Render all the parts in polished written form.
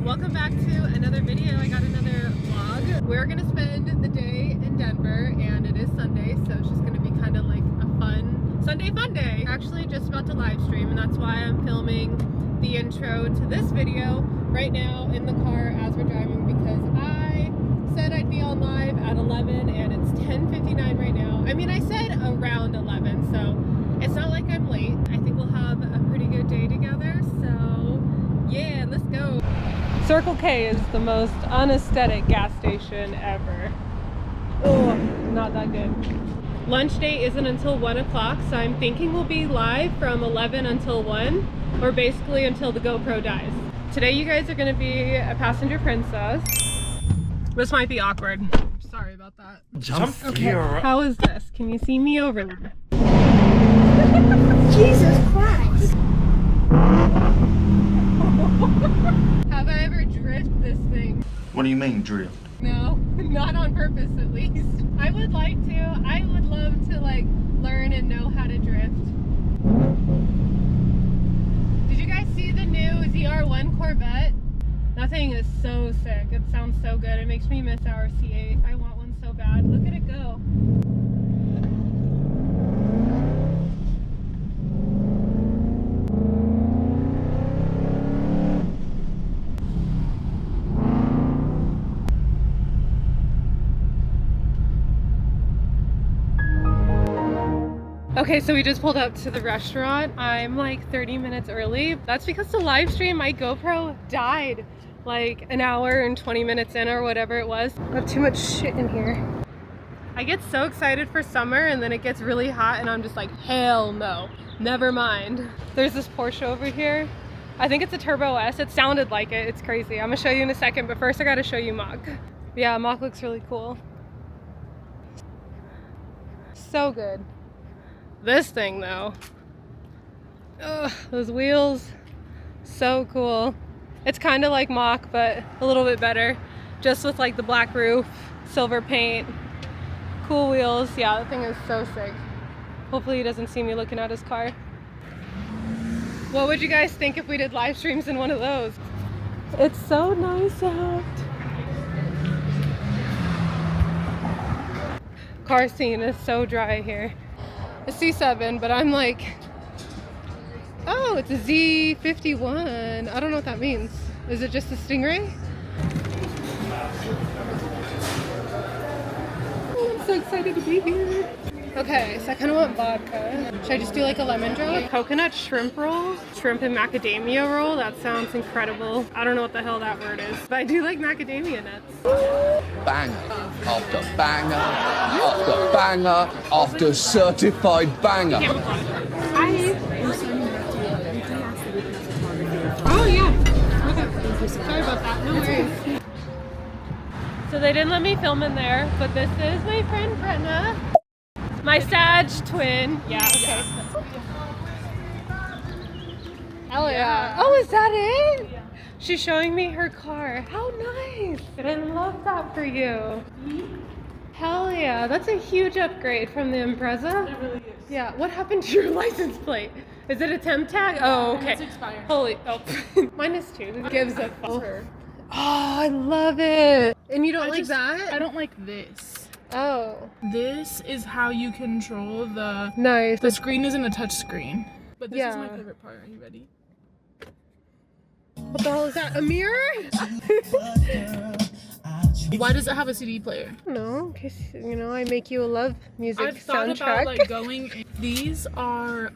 welcome back to another video. I got another vlog. We're gonna spend the day in Denver and it is Sunday, so it's just gonna be kind of like a fun Sunday fun day. Actually just about to live stream, and that's why I'm filming the intro to this video right now in the car as we're driving, because I said I'd be on live at 11 and it's 10:59 right now. I mean, I said around 11, so it's not like I'm late. I think we'll have a pretty good day together, so yeah, let's go. Circle K is the most unaesthetic gas station ever. Oh, not that good. Lunch date isn't until 1 o'clock, so I'm thinking we'll be live from 11 until 1, or basically until the GoPro dies. Today you guys are gonna be a passenger princess. This might be awkward. Sorry about that. Jump Okay, here. how is this? Can you see me over there? Jesus Christ! Have I ever drifted this thing? What do you mean drift? No, not on purpose at least. I would like to. I would love to like learn and know how to drift. Did you guys see the new ZR1 Corvette? That thing is so sick. It sounds so good. It makes me miss our C8. I want one so bad. Look at it go. Okay, so we just pulled up to the restaurant. I'm like 30 minutes early. That's because the live stream, my GoPro died like an hour and 20 minutes in or whatever it was. I have too much shit in here. I get so excited for summer and then it gets really hot and I'm just like, hell no, never mind. There's this Porsche over here. I think it's a Turbo S. It sounded like it. It's crazy. I'm gonna show you in a second, but first I gotta show you Mach. Yeah, Mach looks really cool. So good. This thing though, ugh, those wheels, so cool. It's kind of like Mach, but a little bit better, just with like the black roof, silver paint, cool wheels. Yeah, that thing is so sick. Hopefully he doesn't see me looking at his car. What would you guys think if we did live streams in one of those? It's so nice out. Car scene is so dry here. A C7, but I'm like, oh, it's a Z51. I don't know what that means. Is it just a Stingray? Oh, I'm so excited to be here. Okay, so I kind of want vodka. Should I just do like a lemon drop? Coconut shrimp roll, shrimp and macadamia roll. That sounds incredible. I don't know what the hell that word is, but I do like macadamia nuts. Banger after banger after banger after certified banger. Oh yeah. Okay. Sorry about that. No worries. So they didn't let me film in there, but this is my friend Brenna. My Sag twin. Yeah, okay. Hell yeah. Oh, is that it? Yeah. She's showing me her car. How nice. I love that for you. Hell yeah. That's a huge upgrade from the Impreza. It really is. Yeah. What happened to your license plate? Is it a temp tag? Oh, okay. It's expired. Holy. Oh. Mine is too. Who gives a fuck? Oh, I love it. And you don't like that? I don't like this. Oh. This is how you control the... Nice. The screen isn't a touch screen. But this is my Yeah. favorite part. Are you ready? What the hell is that? A mirror? Why does it have a CD player? No, in case, you know, I make you a love music I've thought soundtrack. about like going... These are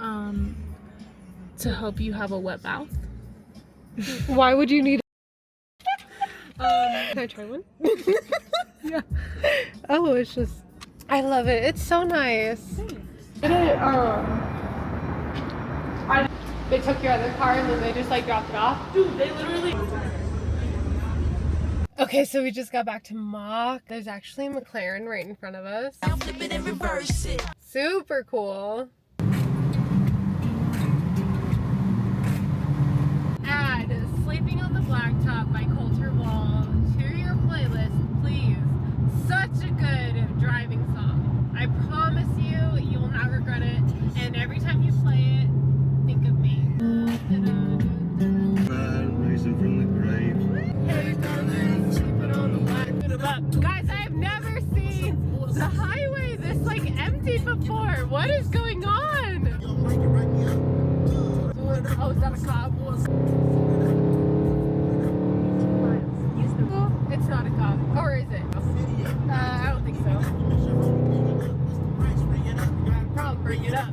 to help you have a wet mouth. Why would you need Can I try one? Yeah. Oh, it's just... I love it. It's so nice. They took your other car and then they just like dropped it off? Dude, they literally... Okay, so we just got back to Mach. There's actually a McLaren right in front of us. I'll flip it and reverse it. Super cool. Add Sleeping on the Blacktop by Coulter Wall to your playlist, please. Such a good driving song. I promise you, you will not regret it. And every time you play it, think of me. Man, risen from the grave. The highway, this like empty before. What is going on? Oh, is that a cop? It's not a cop. Or is it? I don't think so. Probably bring it up.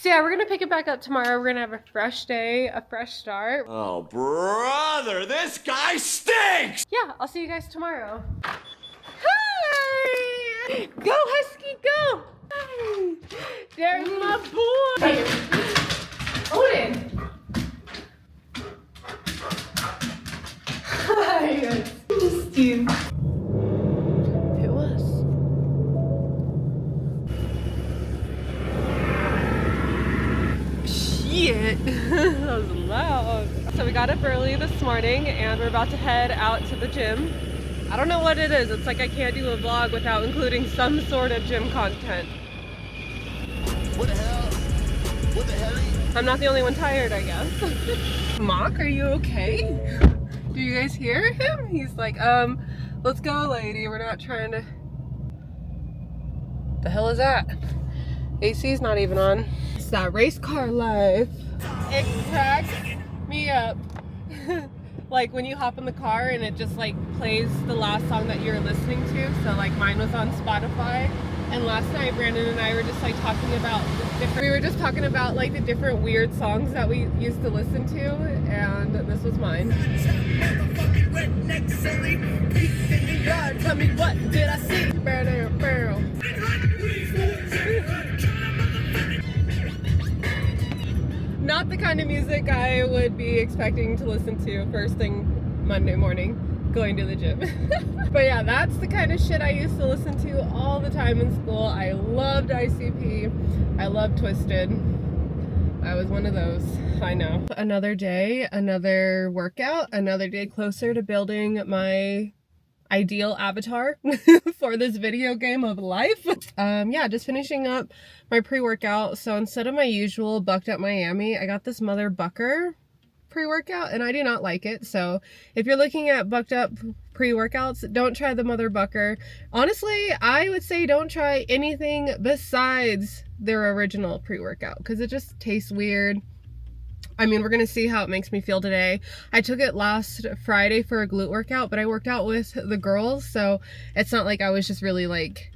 So yeah, we're gonna pick it back up tomorrow. We're gonna have a fresh day, a fresh start. Oh, brother, this guy stinks! Yeah, I'll see you guys tomorrow. Hi! Go, Husky, go! Hi! There's my boy! Odin! Hi! Steve. It was. Shit! That was loud. So we got up early this morning and we're about to head out to the gym. I don't know what it is. It's like I can't do a vlog without including some sort of gym content. What the hell? What the hell? I'm not the only one tired, I guess. Mock, are you okay? Do you guys hear him? He's like, let's go, lady. We're not trying to... The hell is that? AC's not even on. It's that race car life. It cracks me up. Like when you hop in the car and it just like plays the last song that you're listening to. So like mine was on Spotify. And last night Brandon and I were just like talking about like the different weird songs that we used to listen to, and this was mine. Tell me what did I see? Barrel. Not the kind of music I would be expecting to listen to first thing Monday morning going to the gym. But yeah, that's the kind of shit I used to listen to all the time in school. I loved ICP. I loved Twisted. I was one of those. I know. Another day, another workout, another day closer to building my ideal avatar for this video game of life. Yeah, just finishing up my pre-workout. So instead of my usual BuckedUp Miami, I got this Mother Bucker pre-workout and I do not like it. So if you're looking at BuckedUp pre-workouts, don't try the Mother Bucker. Honestly, I would say don't try anything besides their original pre-workout because it just tastes weird. I mean, we're gonna see how it makes me feel today. I took it last Friday for a glute workout, but I worked out with the girls, so it's not like I was just really like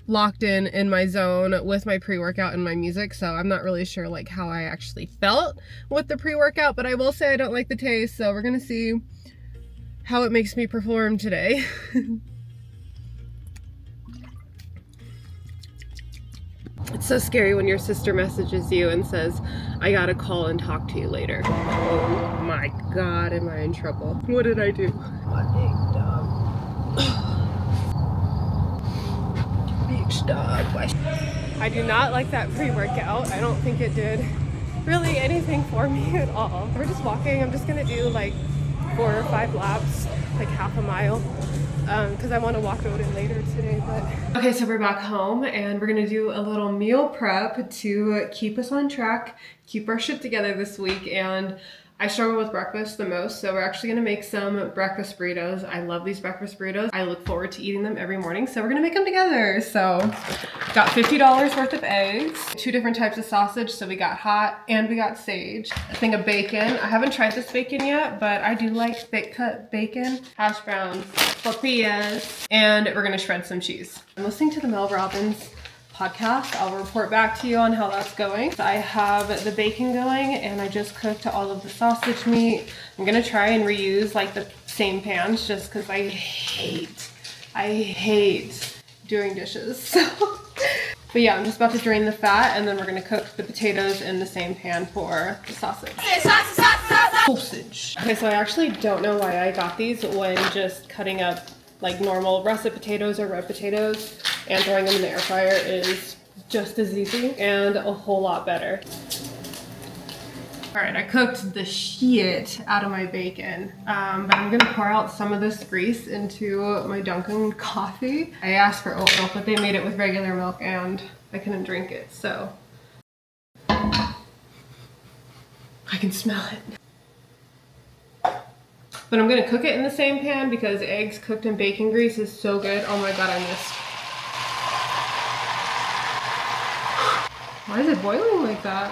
locked in my zone with my pre-workout and my music, so I'm not really sure like how I actually felt with the pre-workout, but I will say I don't like the taste, so we're gonna see how it makes me perform today. It's so scary when your sister messages you and says, I gotta call and talk to you later. Oh my god, am I in trouble? What did I do? I do not like that pre-workout. I don't think it did really anything for me at all. We're just walking. I'm just gonna do like 4 or 5 laps, like half a mile. Because I want to walk out in later today, but... Okay, so we're back home and we're gonna do a little meal prep to keep us on track, keep our shit together this week, and I struggle with breakfast the most, so we're actually gonna make some breakfast burritos. I love these breakfast burritos. I look forward to eating them every morning, so we're gonna make them together. So, got $50 worth of eggs, 2 different types of sausage, so we got hot and we got sage, a thing of bacon. I haven't tried this bacon yet, but I do like thick cut bacon, hash browns, tortillas, and we're gonna shred some cheese. I'm listening to the Mel Robbins podcast. I'll report back to you on how that's going. So I have the bacon going and I just cooked all of the sausage meat. I'm gonna try and reuse like the same pans just because I hate doing dishes. So, but yeah, I'm just about to drain the fat and then we're gonna cook the potatoes in the same pan for the sausage. Sausage. Okay, so I actually don't know why I got these when just cutting up like normal russet potatoes or red potatoes and throwing them in the air fryer is just as easy and a whole lot better. All right, I cooked the shit out of my bacon, but I'm gonna pour out some of this grease into my Dunkin' coffee. I asked for oat milk, but they made it with regular milk and I couldn't drink it, so. I can smell it. But I'm gonna cook it in the same pan because eggs cooked in bacon grease is so good. Oh my god, I missed. Why is it boiling like that?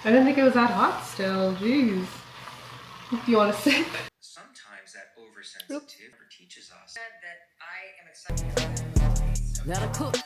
I didn't think it was that hot still. Jeez. Do you want to sip? Sometimes that oversensitivity teaches us that I am excited. Gotta cook.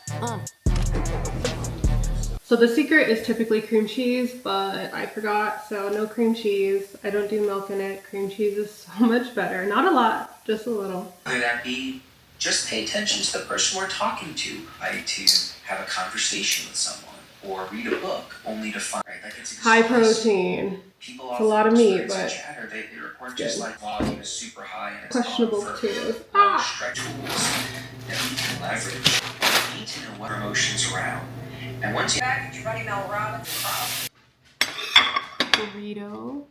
So the secret is typically cream cheese, but I forgot, so no cream cheese. I don't do milk in it. Cream cheese is so much better. Not a lot, just a little. Whether that be just pay attention to the person we're talking to, like to have a conversation with someone or read a book, only to find like it's High protein. People It's a lot of meat, but chatter, they report just like volume is super high and it's questionable for potatoes. stretch tools that we can leverage. We need to know what our emotions around. And once you back, you're running Mel Robbins. Burrito.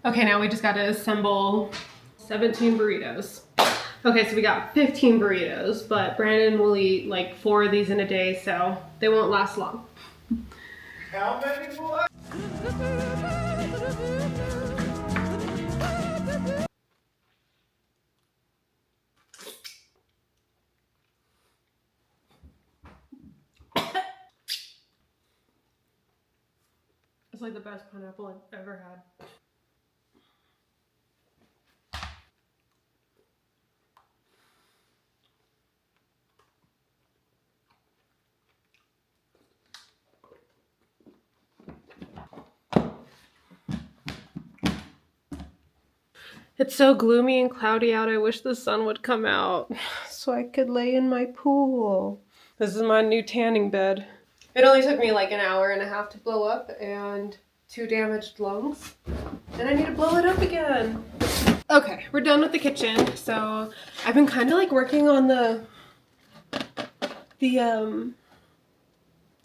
Okay, now we just gotta assemble 17 burritos. Okay, so we got 15 burritos, but Brandon will eat like 4 of these in a day, so they won't last long. How many will It's like the best pineapple I've ever had. It's so gloomy and cloudy out. I wish the sun would come out so I could lay in my pool. This is my new tanning bed. It only took me like an hour and a half to blow up and 2 damaged lungs. And I need to blow it up again. Okay, we're done with the kitchen. So I've been kind of like working on the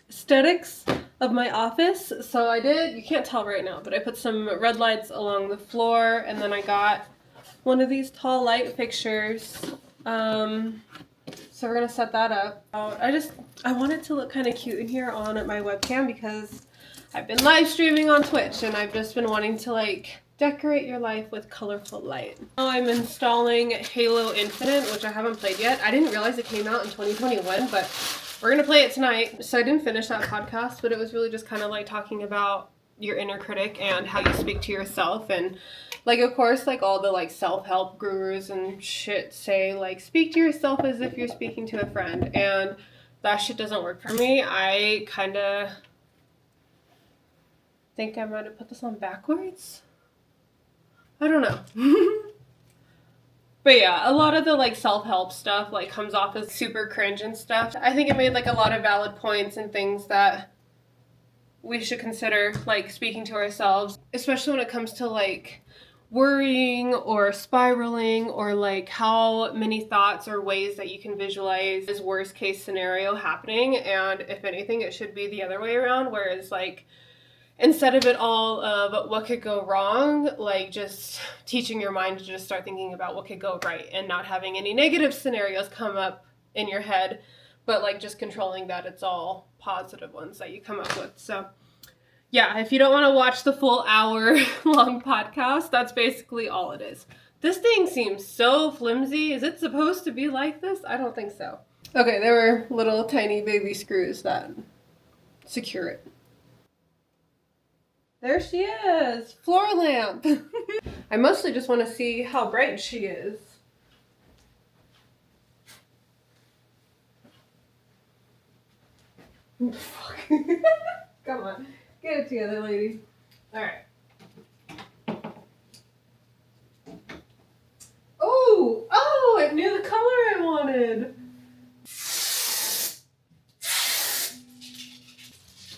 aesthetics of my office. So I did, you can't tell right now, but I put some red lights along the floor and then I got one of these tall light fixtures. So we're gonna set that up. I want it to look kind of cute in here on my webcam because I've been live streaming on Twitch and I've just been wanting to like decorate your life with colorful light. Now I'm installing Halo Infinite, which I haven't played yet. I didn't realize it came out in 2021, but we're gonna play it tonight. So I didn't finish that podcast, but it was really just kind of like talking about your inner critic and how you speak to yourself. And like, of course, like all the like self-help gurus and shit say like, speak to yourself as if you're speaking to a friend. And that shit doesn't work for me. I kind of think I might have put this on backwards. I don't know. But yeah, a lot of the like self-help stuff like comes off as super cringe and stuff. I think it made like a lot of valid points and things that we should consider like speaking to ourselves, especially when it comes to like worrying or spiraling or like how many thoughts or ways that you can visualize this worst case scenario happening. And if anything, it should be the other way around, whereas like instead of it all of what could go wrong, like just teaching your mind to just start thinking about what could go right and not having any negative scenarios come up in your head, but like just controlling that it's all positive ones that you come up with. So yeah, if you don't want to watch the full hour long podcast, that's basically all it is. This thing seems so flimsy. Is it supposed to be like this? I don't think so. Okay, there were little tiny baby screws that secure it. There she is, floor lamp. I mostly just want to see how bright she is. Fuck. Come on, get it together, lady. All right. Oh, it knew the color I wanted.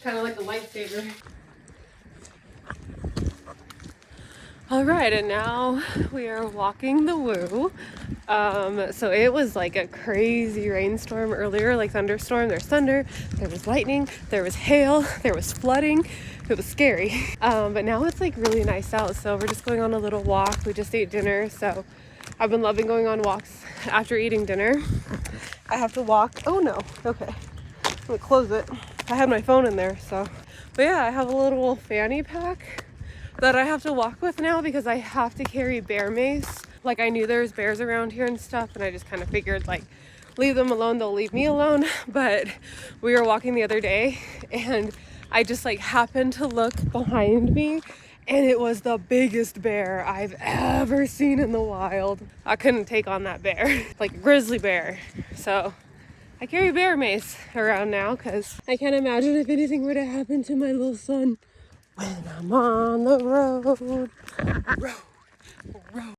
Kind of like a lightsaber. All right, and now we are walking the woo. So it was like a crazy rainstorm earlier, like thunderstorm. There's thunder, there was lightning, there was hail, there was flooding. It was scary. But now it's like really nice out. So we're just going on a little walk. We just ate dinner. So I've been loving going on walks after eating dinner. I have to walk. Oh no, okay. I'm gonna close it. I had my phone in there, so. But yeah, I have a little fanny pack that I have to walk with now because I have to carry bear mace. Like I knew there was bears around here and stuff, and I just kind of figured like, leave them alone, they'll leave me alone. But we were walking the other day and I just like happened to look behind me and it was the biggest bear I've ever seen in the wild. I couldn't take on that bear, like a grizzly bear. So I carry bear mace around now because I can't imagine if anything were to happen to my little son when I'm on the road.